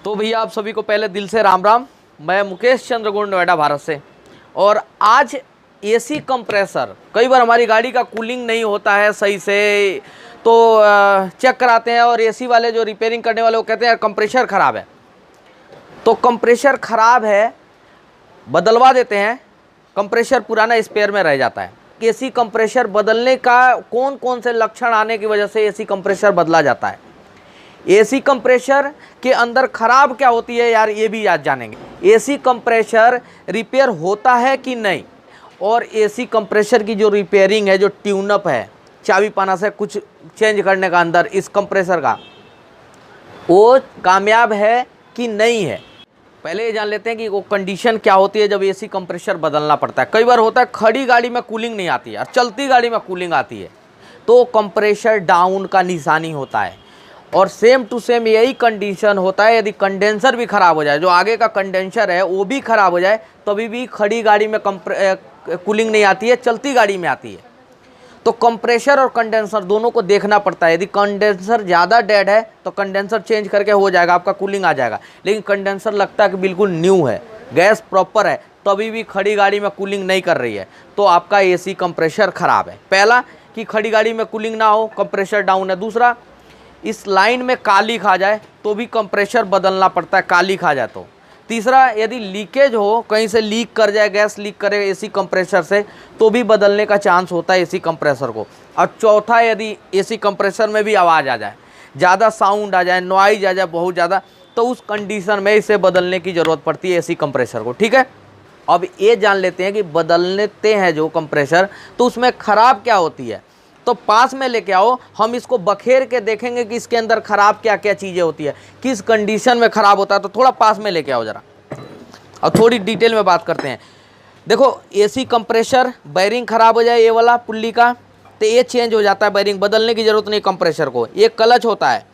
तो भैया आप सभी को पहले दिल से राम राम। मैं मुकेश चंद्र गुण, नोएडा, भारत से। और आज एसी कंप्रेसर, कई बार हमारी गाड़ी का कूलिंग नहीं होता है सही से, तो चेक कराते हैं और एसी वाले जो रिपेयरिंग करने वाले वो कहते हैं कंप्रेसर ख़राब है। तो कंप्रेसर ख़राब है, बदलवा देते हैं, कंप्रेसर पुराना स्पेयर में रह जाता है। एसी कंप्रेसर बदलने का कौन कौन से लक्षण आने की वजह से एसी कंप्रेसर बदला जाता है, एसी कंप्रेसर के अंदर खराब क्या होती है यार, ये भी आज जानेंगे। एसी कंप्रेसर रिपेयर होता है कि नहीं, और एसी कंप्रेसर की जो रिपेयरिंग है, जो ट्यूनअप है, चाबी पाना से कुछ चेंज करने का अंदर इस कंप्रेसर का, वो कामयाब है कि नहीं है। पहले ये जान लेते हैं कि वो कंडीशन क्या होती है जब एसी कंप्रेसर बदलना पड़ता है। कई बार होता है खड़ी गाड़ी में कूलिंग नहीं आती है और चलती गाड़ी में कूलिंग आती है, तो कंप्रेसर डाउन का निशानी होता है। और सेम टू सेम यही कंडीशन होता है यदि कंडेंसर भी ख़राब हो जाए, जो आगे का कंडेंसर है वो भी ख़राब हो जाए, तभी भी खड़ी गाड़ी में कूलिंग नहीं आती है, चलती गाड़ी में आती है। तो कंप्रेसर और कंडेंसर दोनों को देखना पड़ता है। यदि कंडेंसर ज़्यादा डेड है तो कंडेंसर चेंज करके हो जाएगा, आपका कूलिंग आ जाएगा। लेकिन कंडेंसर लगता है कि बिल्कुल न्यू है, गैस प्रॉपर है, तभी भी खड़ी गाड़ी में कूलिंग नहीं कर रही है, तो आपका एसी कंप्रेसर ख़राब है। पहला कि खड़ी गाड़ी में कूलिंग ना हो, कंप्रेसर डाउन है। दूसरा, इस लाइन में काली खा जाए तो भी कंप्रेसर बदलना पड़ता है, काली खा जाए तो। तीसरा, यदि लीकेज हो, कहीं से लीक कर जाए, गैस लीक करे एसी कंप्रेसर से, तो भी बदलने का चांस होता है एसी कंप्रेसर को। और चौथा, यदि एसी कंप्रेसर में भी आवाज़ आ जाए, ज़्यादा साउंड आ जाए, नॉइज आ जाए बहुत ज़्यादा, तो उस कंडीशन में इसे बदलने की ज़रूरत पड़ती है एसी कंप्रेसर को। ठीक है, अब ये जान लेते हैं कि बदलते हैं जो कंप्रेसर, तो उसमें ख़राब क्या होती है। तो पास में लेके आओ, हम इसको बखेर के देखेंगे कि इसके अंदर ख़राब क्या क्या चीज़ें होती है, किस कंडीशन में ख़राब होता है। तो थोड़ा पास में लेके आओ ज़रा, और थोड़ी डिटेल में बात करते हैं। देखो, एसी कंप्रेसर बैरिंग ख़राब हो जाए, ये वाला पुल्ली का, तो ये चेंज हो जाता है, बैरिंग बदलने की ज़रूरत नहीं कंप्रेसर को। ये क्लच होता है,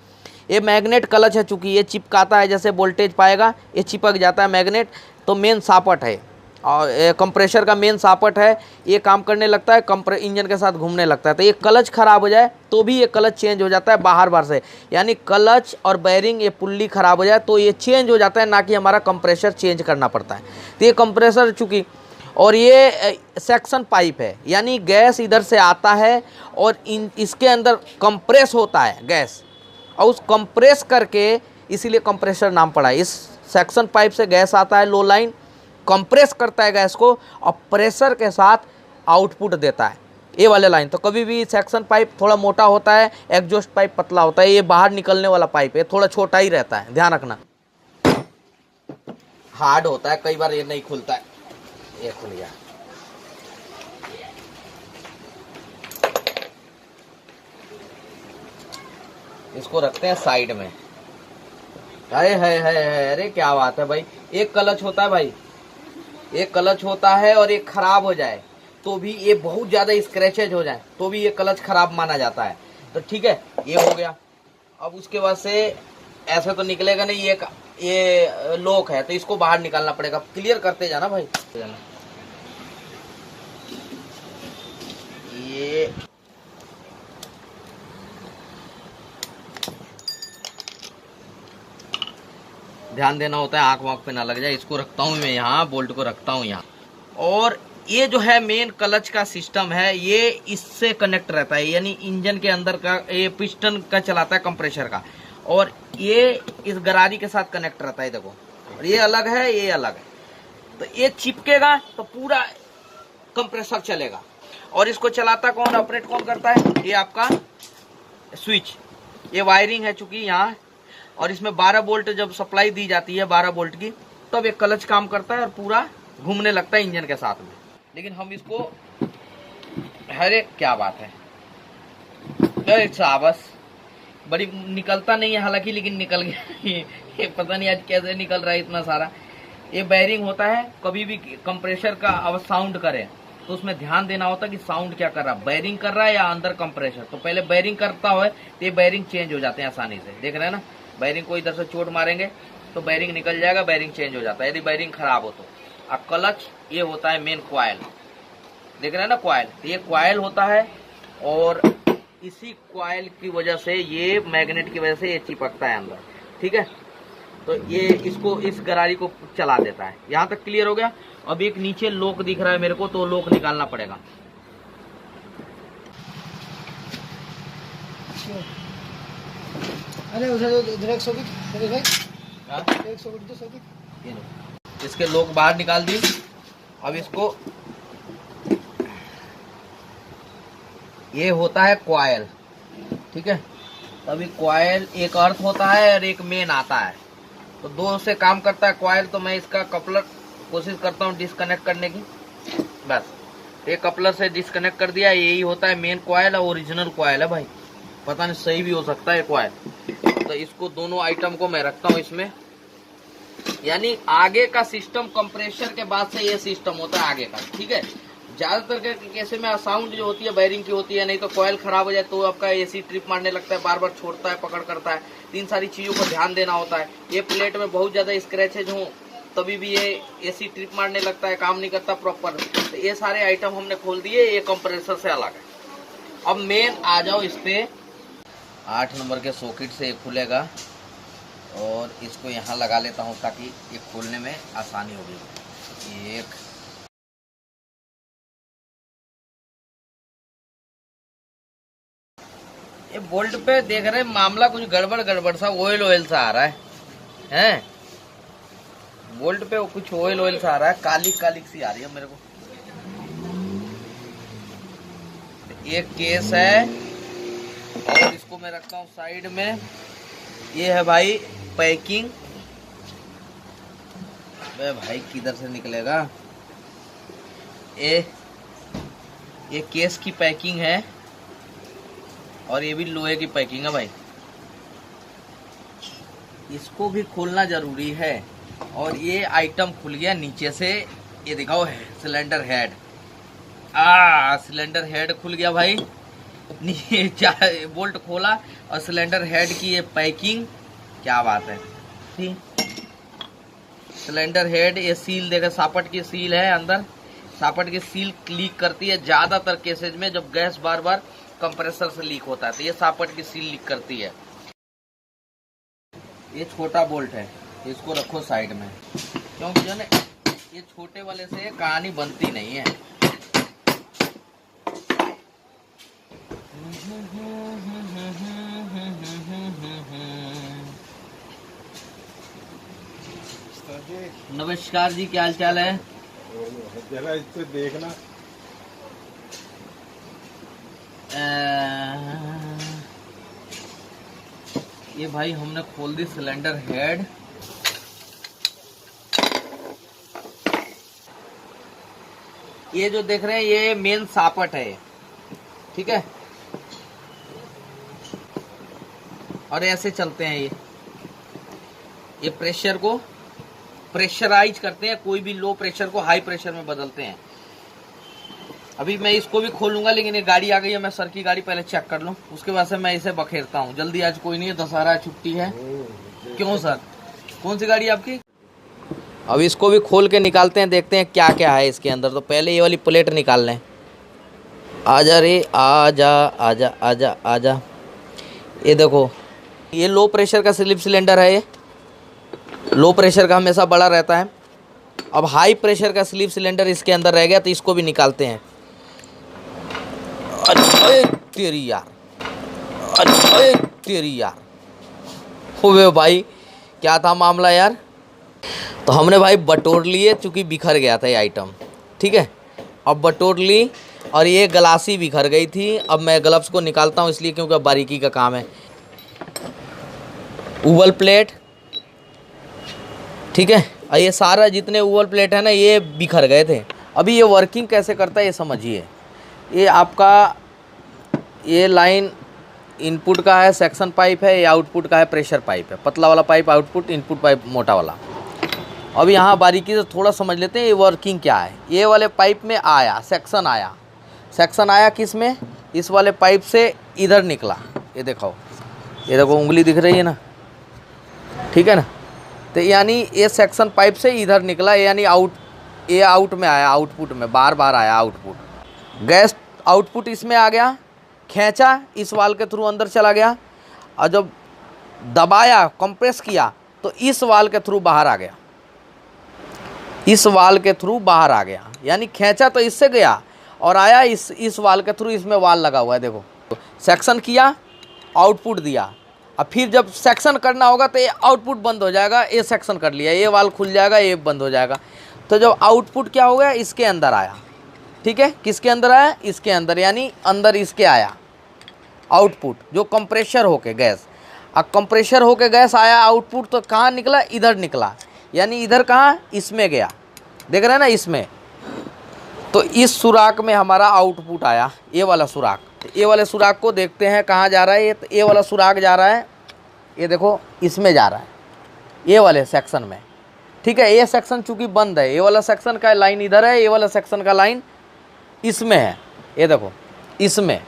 ये मैग्नेट क्लच है, चूँकि ये चिपकाता है, जैसे वोल्टेज पाएगा ये चिपक जाता है मैग्नेट। तो मेन सापट है, और कंप्रेसर का मेन सापट है, ये काम करने लगता है, इंजन के साथ घूमने लगता है। तो ये क्लच ख़राब हो जाए तो भी ये क्लच चेंज हो जाता है बाहर से, यानी क्लच और बैरिंग, ये पुल्ली ख़राब हो जाए तो ये चेंज हो जाता है, ना कि हमारा कंप्रेसर चेंज करना पड़ता है। तो ये कंप्रेसर चूँकि, और ये सेक्शन पाइप है, यानी गैस इधर से आता है और इसके अंदर कंप्रेस होता है गैस, और उस कंप्रेस करके, इसीलिए कंप्रेसर नाम पड़ा है। इस सेक्शन पाइप से गैस आता है, लो लाइन कंप्रेस करता है गैस को, और प्रेशर के साथ आउटपुट देता है, ये वाले लाइन। तो कभी भी सेक्शन पाइप थोड़ा मोटा होता है, एग्जॉस्ट पाइप पतला होता है, ये बाहर निकलने वाला पाइप है, थोड़ा छोटा ही रहता है, ध्यान रखना। हार्ड होता है, कई बार ये नहीं खुलता है, ये खुल गया। इसको रखते हैं साइड में। अरे क्या बात है भाई। एक क्लच होता है भाई, एक क्लच होता है, और एक खराब हो जाए तो भी, ये बहुत ज्यादा स्क्रैचेज हो जाए तो भी ये क्लच खराब माना जाता है। तो ठीक है, ये हो गया। अब उसके बाद से ऐसे तो निकलेगा नहीं, ये लॉक है तो इसको बाहर निकालना पड़ेगा। क्लियर करते जाना भाई। ये ध्यान देना होता है, आंख वाँख पे ना लग जाए। इसको रखता हूँ मैं यहाँ, बोल्ट को रखता हूँ यहाँ, और ये जो है मेन क्लच का सिस्टम है, ये इससे कनेक्ट रहता है, यानी इंजन के अंदर का ये पिस्टन का चलाता है कंप्रेसर का, और ये इस गरारी के साथ कनेक्ट रहता है। देखो, और ये अलग है, ये अलग है, तो ये चिपकेगा तो पूरा कंप्रेसर चलेगा। और इसको चलाता कौन, ऑपरेट कौन करता है, ये आपका स्विच, ये वायरिंग है चूंकि यहाँ, और इसमें 12 वोल्ट जब सप्लाई दी जाती है 12 वोल्ट की, तब ये क्लच काम करता है और पूरा घूमने लगता है इंजन के साथ में। लेकिन हम इसको, अरे क्या बात है, अरे शाबाश, बड़ी निकलता नहीं है हालांकि, लेकिन निकल गया। ये पता नहीं आज कैसे निकल रहा है इतना सारा। ये बैरिंग होता है, कभी भी कंप्रेसर का अब साउंड करे तो उसमें ध्यान देना होता है कि साउंड क्या कर रहा है, बैरिंग कर रहा है या अंदर कंप्रेसर। तो पहले बैरिंग करता हो तो ये बैरिंग चेंज हो जाते हैं आसानी से, देख रहे हैं ना। बैरिंग को इधर से चोट मारेंगे तो बैरिंग निकल जाएगा, बैरिंग चेंज हो जाता है यदि बैरिंग खराब हो तो। अब क्लच, ये होता है मेन क्वाइल, देख रहे हैं ना क्वाइल, ये क्वाइल होता है, और इसी क्वाइल की वजह से, ये मैग्नेट की वजह से ये चिपकता है अंदर। ठीक है, तो ये इसको इस गरारी को चला देता है। यहाँ तक क्लियर हो गया। अब एक नीचे लॉक दिख रहा है मेरे को, तो लॉक निकालना पड़ेगा। अरे उधर एक सॉकेट भाई, एक सॉकेट तो सॉकेट। इसके लॉक बाहर निकाल दी। अब इसको, ये होता है कॉइल, ठीक है। अभी कॉइल एक अर्थ होता है और एक मेन आता है, तो दो से काम करता है कॉइल। तो मैं इसका कपलर कोशिश करता हूँ डिस्कनेक्ट करने की। बस एक कपलर से डिस्कनेक्ट कर दिया। यही होता है मेन कॉइल और ओरिजिनल कॉइल है भाई, पता नहीं सही भी हो सकता है कॉइल। तो इसको दोनों आइटम को मैं रखता हूँ इसमें। यानी आगे का सिस्टम कंप्रेसर के बाद से ये सिस्टम होता है आगे का, ठीक है। ज्यादातर के केस में साउंड जो होती है बैरिंग की होती है, नहीं तो कॉइल खराब हो जाए तो आपका एसी ट्रिप मारने लगता है, बार बार छोड़ता है, पकड़ करता है। इन सारी चीजों को ध्यान देना होता है। ये प्लेट में बहुत ज्यादा स्क्रैचेज हो तभी भी ये एसी ट्रिप मारने लगता है, काम नहीं करता प्रॉपर। तो ये सारे आइटम हमने खोल दिए, ये कंप्रेसर से अलग है। अब मेन आ जाओ इस पे। 8 नंबर के सॉकेट से ये खुलेगा और इसको यहाँ लगा लेता हूँ ताकि ये खोलने में आसानी होगी। एक ये बोल्ट पे देख रहे हैं मामला कुछ गड़बड़ सा ऑयल सा आ रहा है बोल्ट पे कुछ ऑयल सा आ रहा है, काली सी आ रही है मेरे को। एक केस है और इसको मैं रखता हूँ साइड में। ये है भाई पैकिंग। भाई किधर से निकलेगा? ये केस की पैकिंग है और ये भी लोहे की पैकिंग है भाई। इसको भी खोलना जरूरी है। और ये आइटम खुल गया नीचे से, ये दिखाओ सिलेंडर हेड। सिलेंडर हेड खुल गया भाई। बोल्ट खोला और सिलेंडर हेड की ये पैकिंग, क्या बात है। ठीक, सिलेंडर हेड, ये सील देखा, सापट की सील है अंदर। सापट की सील लीक करती है ज्यादातर केसेज में, जब गैस बार बार कंप्रेसर से लीक होता है तो ये सापट की सील लीक करती है। ये छोटा बोल्ट है, इसको रखो साइड में, क्योंकि जो है ये छोटे वाले से कहानी बनती नहीं है। नमस्कार जी, क्या हाल चाल है? जरा इस पे देखना। ये भाई हमने खोल दी सिलेंडर हेड। ये जो देख रहे हैं ये मेन सापट है, ठीक है। और ऐसे चलते हैं ये प्रेशर को प्रेशराइज करते हैं, कोई भी लो प्रेशर को हाई प्रेशर में बदलते हैं। अभी मैं इसको भी खोलूंगा, लेकिन ये गाड़ी आ गई है, मैं सर की गाड़ी पहले चेक कर लूं, उसके बाद से मैं इसे बखेरता हूं। जल्दी आज कोई नहीं है, दशहरा छुट्टी है। क्यों सर, कौन सी गाड़ी आपकी? अब इसको भी खोल के निकालते हैं, देखते हैं क्या क्या है इसके अंदर। तो पहले ये वाली प्लेट निकाल लें। आजा रे, आजा आजा आजा आजा। ये देखो, ये लो प्रेशर का स्लिप सिलेंडर है। ये लो प्रेशर का हमेशा बड़ा रहता है। अब हाई प्रेशर का स्लीप सिलेंडर इसके अंदर रह गया, तो इसको भी निकालते हैं। अरे तेरी यार, अरे तेरी यार, हो भाई क्या था मामला यार। तो हमने भाई बटोर लिए, चूँकि बिखर गया था ये आइटम, ठीक है। अब बटोर ली और ये गलासी बिखर गई थी। अब मैं ग्लव्स को निकालता हूँ इसलिए, क्योंकि बारीकी का काम है। ओवल प्लेट, ठीक है। और ये सारा जितने ओवल प्लेट है ना, ये बिखर गए थे। अभी ये वर्किंग कैसे करता है ये समझिए। ये आपका ये लाइन इनपुट का है, सेक्शन पाइप है। ये आउटपुट का है, प्रेशर पाइप है। पतला वाला पाइप आउटपुट, इनपुट पाइप मोटा वाला। अब यहाँ बारीकी से थोड़ा समझ लेते हैं ये वर्किंग क्या है। ये वाले पाइप में आया सेक्शन, आया किस में? इस वाले पाइप से इधर निकला। ये देखो उंगली दिख रही है ना, ठीक है ना। तो यानी ये सेक्शन पाइप से इधर निकला, यानी ये आउट में आया, आउटपुट में बार आया आउटपुट। गैस आउटपुट इसमें आ गया, खींचा, इस वाल के थ्रू अंदर चला गया। और जब दबाया, कंप्रेस किया, तो इस वाल के थ्रू बाहर आ गया, इस वाल के थ्रू बाहर आ गया, यानी खींचा तो इससे गया और आया इस वाल के थ्रू, इसमें वाल लगा हुआ है देखो। सेक्शन किया, आउटपुट दिया, अब फिर जब सेक्शन करना होगा तो ये आउटपुट बंद हो जाएगा, ये सेक्शन कर लिया, ये वाल खुल जाएगा, ये बंद हो जाएगा। तो जब आउटपुट क्या हो गया, इसके अंदर आया, ठीक है, किसके अंदर आया, इसके अंदर, यानी अंदर इसके आया आउटपुट, जो कंप्रेशर होके गैस, अब कंप्रेशर होके गैस आया आउटपुट, तो कहाँ निकला, इधर निकला, यानी इधर कहाँ, इसमें गया, देख रहे हैं ना, इसमें। तो इस सुराख में हमारा आउटपुट आया, ये वाला सुराख। ये वाले सुराख को देखते हैं कहाँ जा रहा है, ये वाला सुराख जा रहा है, ये देखो इसमें जा रहा है, ये वाले सेक्शन में, ठीक है। ये सेक्शन चूंकि बंद है, ये वाला सेक्शन का लाइन इधर है, ये वाला सेक्शन का लाइन इसमें है, ये देखो इसमें।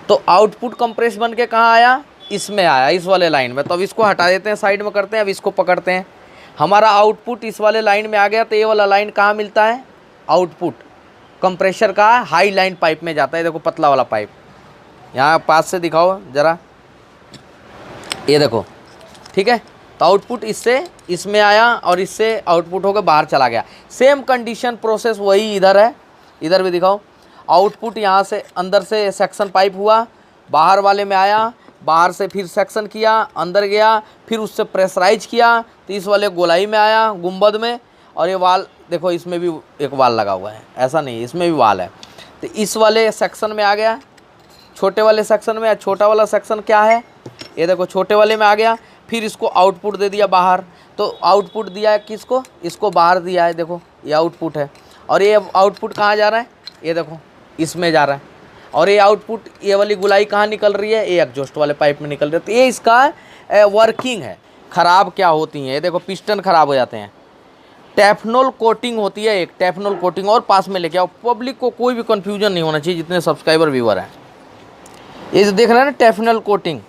तो आउटपुट कंप्रेस बन के कहाँ आया, इसमें आया, इस वाले लाइन में। तो अब इसको हटा देते हैं, साइड में करते हैं, अब इसको पकड़ते हैं। हमारा आउटपुट इस वाले लाइन में आ गया, तो ये वाला लाइन कहाँ मिलता है, आउटपुट कंप्रेशर का हाई लाइन पाइप में जाता है, देखो पतला वाला पाइप, यहाँ पास से दिखाओ ज़रा, ये देखो, ठीक है। तो आउटपुट इससे इसमें आया और इससे आउटपुट होकर बाहर चला गया। सेम कंडीशन प्रोसेस वही इधर है, इधर भी दिखाओ। आउटपुट यहाँ से अंदर से सेक्शन पाइप हुआ, बाहर वाले में आया, बाहर से फिर सेक्शन किया, अंदर गया, फिर उससे प्रेशराइज किया, तो इस वाले गोलाई में आया, गुंबद में। और ये वाल देखो, इसमें भी एक वाल लगा हुआ है, ऐसा नहीं, इसमें भी वाल है। तो इस वाले सेक्शन में आ गया, छोटे वाले सेक्शन में। छोटा वाला सेक्शन क्या है, ये देखो छोटे वाले में आ गया, फिर इसको आउटपुट दे दिया बाहर। तो आउटपुट दिया है किसको, इसको बाहर दिया है, देखो ये आउटपुट है। और ये आउटपुट कहाँ जा रहा है, ये देखो इसमें जा रहा है। और ये आउटपुट, ये वाली गुलाई कहाँ निकल रही है, ये एग्जॉस्ट वाले पाइप में निकल रही है। तो ये इसका वर्किंग है। ख़राब क्या होती हैं, ये देखो पिस्टन ख़राब हो जाते हैं, टेफनॉल कोटिंग होती है एक, टेफनॉल कोटिंग। और पास में लेके आओ, पब्लिक को कोई भी कन्फ्यूजन नहीं होना चाहिए, जितने सब्सक्राइबर व्यूअर हैं। ये जो देख रहे हैं ना टेफनॉल कोटिंग,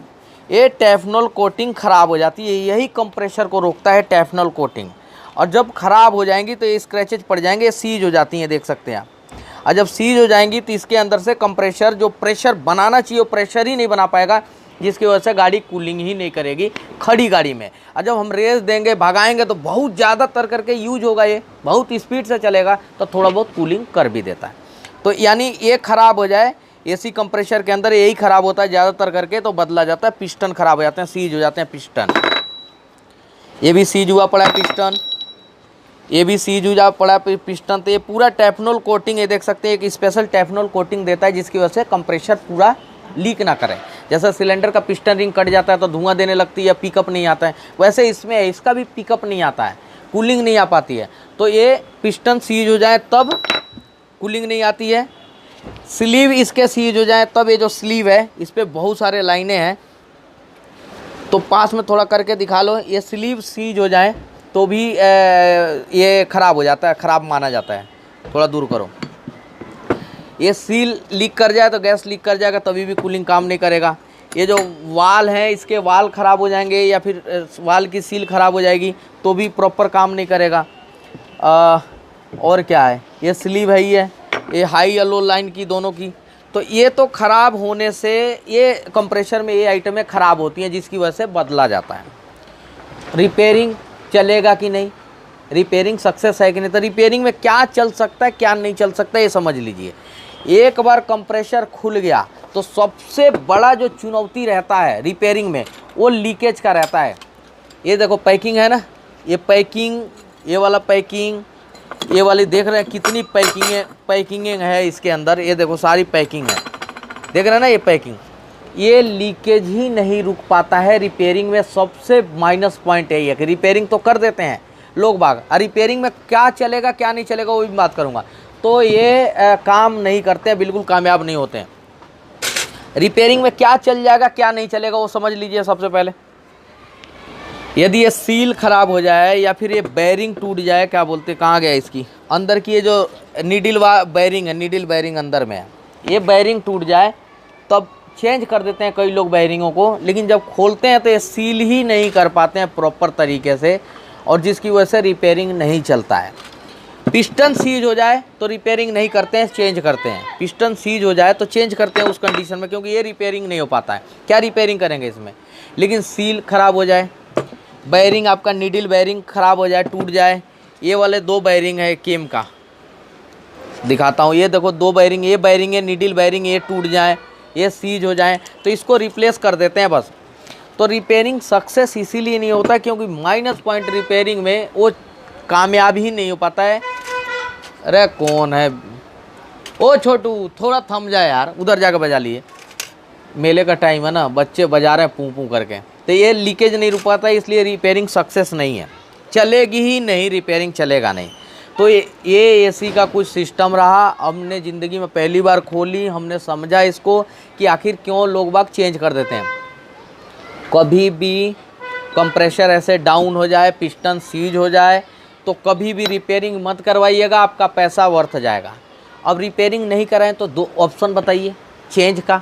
ये टेफनॉल कोटिंग ख़राब हो जाती है, यही कंप्रेशर को रोकता है टेफनॉल कोटिंग। और जब ख़राब हो जाएंगी तो ये स्क्रैचेज पड़ जाएंगे, सीज हो जाती हैं, देख सकते हैं आप। और जब सीज हो जाएंगी तो इसके अंदर से कंप्रेशर, जो प्रेशर बनाना चाहिए वो प्रेशर ही नहीं बना पाएगा, जिसकी वजह से गाड़ी कूलिंग ही नहीं करेगी खड़ी गाड़ी में। और जब हम रेस देंगे, भगाएंगे, तो बहुत ज़्यादा तर करके यूज होगा, ये बहुत स्पीड से चलेगा, तो थोड़ा बहुत कूलिंग कर भी देता है। तो यानी ये ख़राब हो जाए, एसी कंप्रेशर के अंदर यही ख़राब होता है ज़्यादातर करके, तो बदला जाता है, पिस्टन ख़राब हो जाते हैं, सीज हो जाते हैं पिस्टन। ये भी सीज हुआ पड़ा है पिस्टन, ये भी सीज हुआ पड़ा है पिस्टन। तो ये पूरा टेफनॉल कोटिंग, ये देख सकते हैं, एक स्पेशल टेफनॉल कोटिंग देता है, जिसकी वजह से कंप्रेशर पूरा लीक ना करे। जैसा सिलेंडर का पिस्टन रिंग कट जाता है तो धुआं देने लगती है या पिकअप नहीं आता है, वैसे इसमें इसका भी पिकअप नहीं आता है, कूलिंग नहीं आ पाती है। तो ये पिस्टन सीज हो जाए तब कूलिंग नहीं आती है, स्लीव इसके सीज हो जाए तब। ये जो स्लीव है इस पर बहुत सारे लाइनें हैं, तो पास में थोड़ा करके दिखा लो। ये स्लीव सीज हो जाए तो भी ये ख़राब हो जाता है, ख़राब माना जाता है। थोड़ा दूर करो। ये सील लीक कर जाए तो गैस लीक कर जाएगा, तभी भी कूलिंग काम नहीं करेगा। ये जो वाल हैं, इसके वाल ख़राब हो जाएंगे, या फिर वाल की सील ख़राब हो जाएगी तो भी प्रॉपर काम नहीं करेगा। और क्या है, ये स्लीव है, ये हाई या लो लाइन की दोनों की। तो ये तो ख़राब होने से, ये कंप्रेशर में ये आइटमें ख़राब होती हैं, जिसकी वजह से बदला जाता है। रिपेयरिंग चलेगा कि नहीं, रिपेयरिंग सक्सेस है कि नहीं, तो रिपेयरिंग में क्या चल सकता है क्या नहीं चल सकता है ये समझ लीजिए। एक बार कंप्रेशर खुल गया तो सबसे बड़ा जो चुनौती रहता है रिपेयरिंग में, वो लीकेज का रहता है। ये देखो पैकिंग है ना, ये पैकिंग, ये वाला पैकिंग, ये वाली देख रहे हैं कितनी पैकिंग है इसके अंदर। ये देखो सारी पैकिंग है, देख रहे हैं ना, ये पैकिंग, ये लीकेज ही नहीं रुक पाता है। रिपेयरिंग में सबसे माइनस पॉइंट यही है कि रिपेयरिंग तो कर देते हैं लोग बाग, और रिपेयरिंग में क्या चलेगा क्या नहीं चलेगा वो भी बात करूँगा। तो ये काम नहीं करते हैं, बिल्कुल कामयाब नहीं होते हैं। रिपेयरिंग में क्या चल जाएगा क्या नहीं चलेगा वो समझ लीजिए। सबसे पहले यदि ये सील ख़राब हो जाए या फिर ये बेयरिंग टूट जाए, क्या बोलते कहाँ गया इसकी अंदर की, ये जो नीडल बेयरिंग है, नीडल बेयरिंग अंदर में है, ये बेयरिंग टूट जाए तब चेंज कर देते हैं कई लोग बेयरिंगों को, लेकिन जब खोलते हैं तो ये सील ही नहीं कर पाते हैं प्रॉपर तरीके से, और जिसकी वजह से रिपेयरिंग नहीं चलता है। पिस्टन सीज हो जाए तो रिपेयरिंग नहीं करते हैं, चेंज करते हैं। पिस्टन सीज हो जाए तो चेंज करते हैं उस कंडीशन में, क्योंकि ये रिपेयरिंग नहीं हो पाता है। क्या रिपेयरिंग करेंगे इसमें, लेकिन सील ख़राब हो जाए, बैरिंग आपका नीडल बैरिंग ख़राब हो जाए, टूट जाए, ये वाले 2 बैरिंग है केम का, दिखाता हूँ। ये देखो 2 बैरिंग, ये बैरिंग है नीडल बैरिंग, ये टूट जाए, ये सीज हो जाए तो इसको रिप्लेस कर देते हैं बस। तो रिपेयरिंग सक्सेस इसीलिए नहीं होता क्योंकि माइनस पॉइंट रिपेयरिंग में वो कामयाब ही नहीं हो पाता है। अरे कौन है, ओ छोटू थोड़ा थम जाए यार, उधर जाकर बजा लिए, मेले का टाइम है ना, बच्चे बजा रहे हैं पू पू करके, तो ये लीकेज नहीं रुक पाता, इसलिए रिपेयरिंग सक्सेस नहीं है, चलेगी ही नहीं, रिपेयरिंग चलेगा नहीं। तो ये एसी का कुछ सिस्टम रहा, हमने ज़िंदगी में पहली बार खोली, हमने समझा इसको कि आखिर क्यों लोग बाग चेंज कर देते हैं। कभी भी कंप्रेशर ऐसे डाउन हो जाए, पिस्टन सीज हो जाए तो कभी भी रिपेयरिंग मत करवाइएगा, आपका पैसा वर्थ जाएगा। अब रिपेयरिंग नहीं कराएं तो 2 ऑप्शन बताइए चेंज का,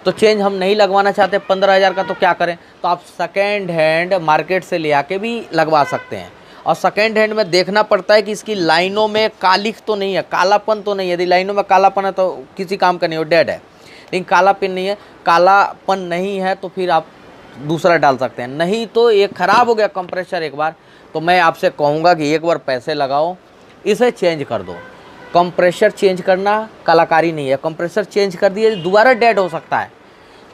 तो चेंज हम नहीं लगवाना चाहते 15,000 का, तो क्या करें? तो आप सेकेंड हैंड मार्केट से ले आके भी लगवा सकते हैं। और सेकेंड हैंड में देखना पड़ता है कि इसकी लाइनों में कालिख तो नहीं है, कालापन तो नहीं है। यदि लाइनों में कालापन है तो किसी काम का नहीं, हो डेड है। लेकिन कालापन नहीं है, कालापन नहीं है तो फिर आप दूसरा डाल सकते हैं। नहीं तो ये ख़राब हो गया कंप्रेसर एक बार, तो मैं आपसे कहूँगा कि एक बार पैसे लगाओ, इसे चेंज कर दो। कंप्रेसर चेंज करना कलाकारी नहीं है, कंप्रेसर चेंज कर दिए दोबारा डेड हो सकता है।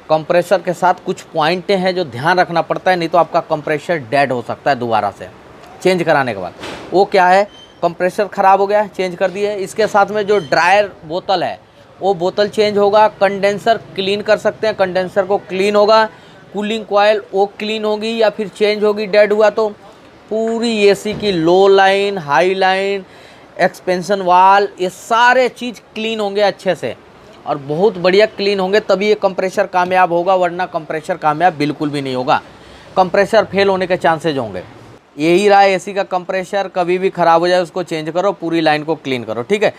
कंप्रेसर के साथ कुछ पॉइंटें हैं जो ध्यान रखना पड़ता है, नहीं तो आपका कंप्रेसर डेड हो सकता है दोबारा से चेंज कराने के बाद। वो क्या है, कंप्रेसर ख़राब हो गया चेंज कर दिए, इसके साथ में जो ड्रायर बोतल है वो बोतल चेंज होगा। कंडेंसर क्लीन कर सकते हैं, कंडेंसर को क्लीन होगा। कूलिंग कॉयल वो क्लीन होगी या फिर चेंज होगी डेड हुआ तो। पूरी एसी की low line, high line, expansion valve, ये सारे चीज़ क्लीन होंगे अच्छे से और बहुत बढ़िया क्लीन होंगे, तभी ये कंप्रेसर कामयाब होगा, वरना कंप्रेसर कामयाब बिल्कुल भी नहीं होगा। कंप्रेसर फेल होने के चांसेज होंगे। यही रहा एसी का कंप्रेसर, कभी भी ख़राब हो जाए उसको चेंज करो, पूरी लाइन को क्लीन करो, ठीक है।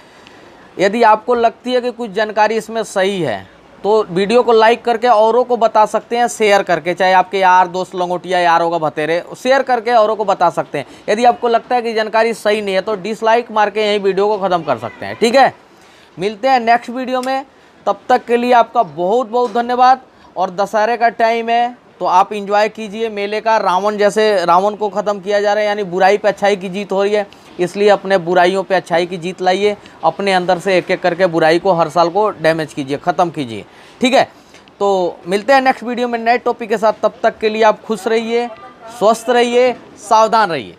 यदि आपको लगती है कि कुछ जानकारी इसमें सही है तो वीडियो को लाइक करके औरों को बता सकते हैं, शेयर करके, चाहे आपके यार दोस्त लंगोटिया यार होगा भतेरे, शेयर करके औरों को बता सकते हैं। यदि आपको लगता है कि जानकारी सही नहीं है तो डिसलाइक मार के यही वीडियो को ख़त्म कर सकते हैं, ठीक है। मिलते हैं नेक्स्ट वीडियो में, तब तक के लिए आपका बहुत बहुत धन्यवाद। और दशहरे का टाइम है तो आप इंजॉय कीजिए मेले का। रावण जैसे रावण को ख़त्म किया जा रहा है, यानी बुराई पे अच्छाई की जीत हो रही है, इसलिए अपने बुराइयों पे अच्छाई की जीत लाइए। अपने अंदर से एक एक करके बुराई को हर साल को डैमेज कीजिए, ख़त्म कीजिए, ठीक है। तो मिलते हैं नेक्स्ट वीडियो में नए टॉपिक के साथ, तब तक के लिए आप खुश रहिए, स्वस्थ रहिए, सावधान रहिए।